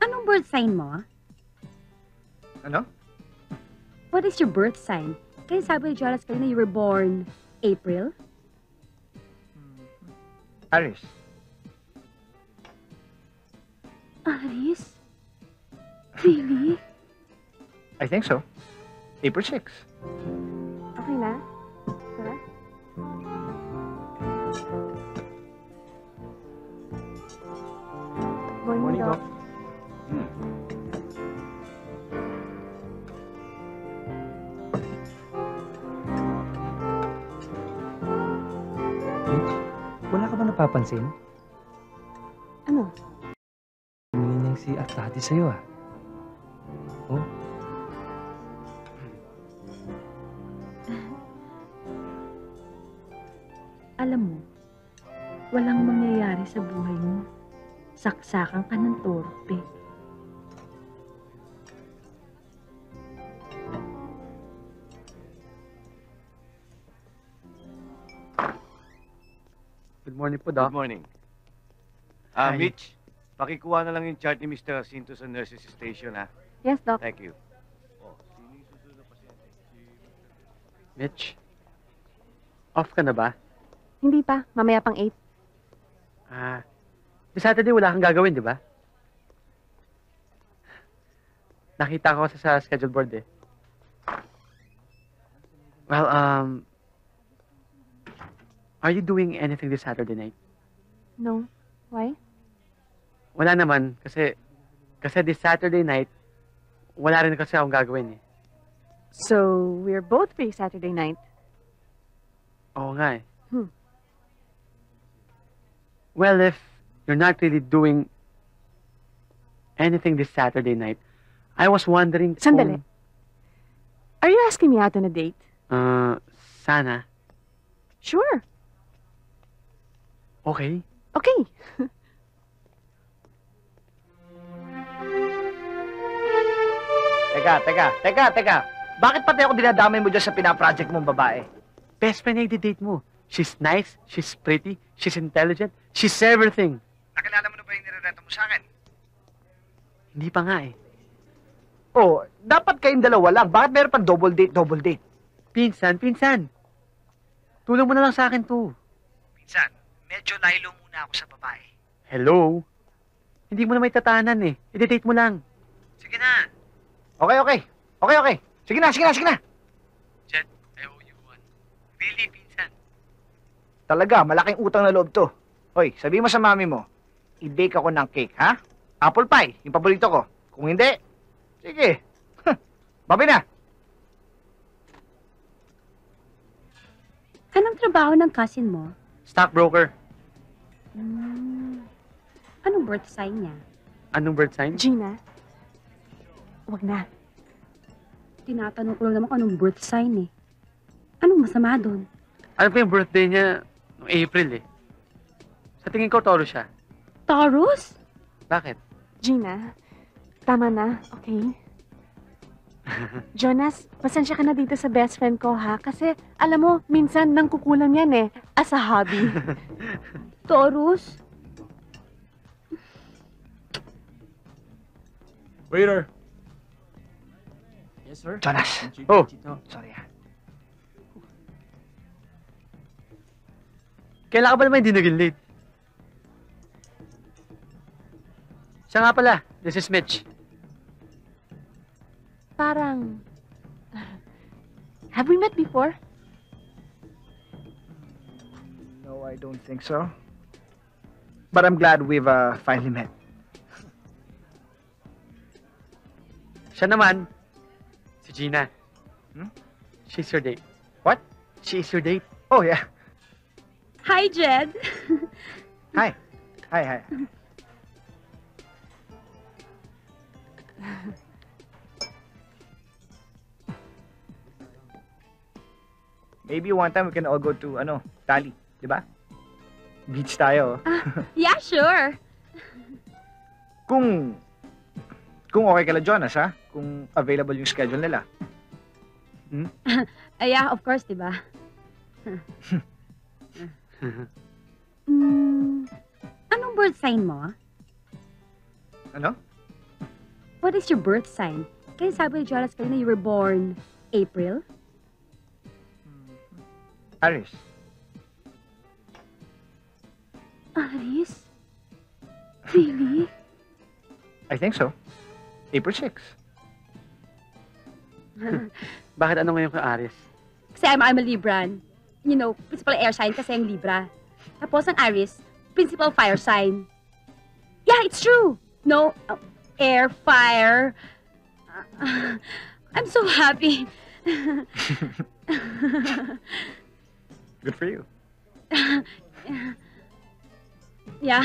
Anong birth sign mo? Ano? What is your birth sign? Kaya sabi ni Jonas kanina you were born April? Aris. Aris? Really? I think so. April 6. Okay na? Tara. Morning, Doc. Wala ka ba napapansin? Ano? Tumingin si Artadi sa'yo ah. Oh? Alam mo, walang mangyayari sa buhay mo. Saksakan ka ng torpe. Good morning po, Doc. Good morning. Hi. Mitch, pakikuha na lang yung chart ni Mr. Jacinto sa nurses station, ha? Yes, Doc. Thank you. Mitch, off ka na ba? Hindi pa. Mamaya pang 8. This Saturday wala kang gagawin, di ba? Nakita ko sa schedule board eh. Well, are you doing anything this Saturday night? No. Why? Wala naman, kasi this Saturday night, wala rin kasi akong gagawin eh. So, we're both free Saturday night. Oo nga eh. Hmm. Well, if you're not really doing anything this Saturday night, I was wondering Sandali. Are you asking me out on a date? Sana. Sure. Okay. Okay. Teka. Bakit pati ako dinadamay mo dyan sa pinaproject mong babae? Best friend na date mo. She's nice, she's pretty, she's intelligent, she's everything. Nakilala mo na ba yung nirereto mo sa akin? Hindi pa nga eh. Oh, dapat kayong dalawa lang. Bakit meron pang double date? Pinsan. Tulong mo na lang sa akin to. Minsan, medyo laylo muna ako sa babae. Hello? Hindi mo na may tatahanan eh. I-date mo lang. Sige na. Okay. Sige na. Jet, I owe you one. Really, pinsan? Talaga, malaking utang na loob to. Hoy, sabi mo sa mami mo, i-bake ako ng cake, ha? Apple pie, yung paborito ko. Kung hindi, sige. Babi na. Anong trabaho ng cousin mo? Stockbroker. Anong birth sign niya? Anong birth sign? Gina. Wag na. Tinatanong ko lang naman kung anong birth sign eh. Anong masama doon? Ano pa yung birthday niya noong April eh. Sa tingin ko, Taurus siya. Taurus? Bakit? Gina, tama na, okay? Jonas, pasensya ka na dito sa best friend ko, ha? Kasi, alam mo, minsan nang kukulang yan eh, as a hobby. Taurus? Waiter. Yes, sir. Jonas. Oh. Sorry, ha? Kailan ka ba naman hindi naging late? Siya nga pala, this is Mitch. Parang... Have we met before? No, I don't think so. But I'm glad we've finally met. Siya naman, si Gina. Hmm? She's your date. What? She is your date. Oh, yeah. Hi, Jed. Hi. Maybe one time we can all go to, Tali, di ba? Beach tayo. Yeah, sure. Kung okay kala Jonas, ha? Kung available yung schedule nila. Yeah, of course, di ba? Anong birth sign mo? Ano? what is your birth sign? Kasi sabi ni Jonas kanina you were born April? Aris. Aris? Really? I think so. April 6. Bakit ano ngayon kay Aris? Kasi I'm a Libran. You know, principal air sign kasi yung Libra. Tapos ang Aris, principal fire sign. Yeah, it's true. No, air, fire. I'm so happy. Good for you. Yeah.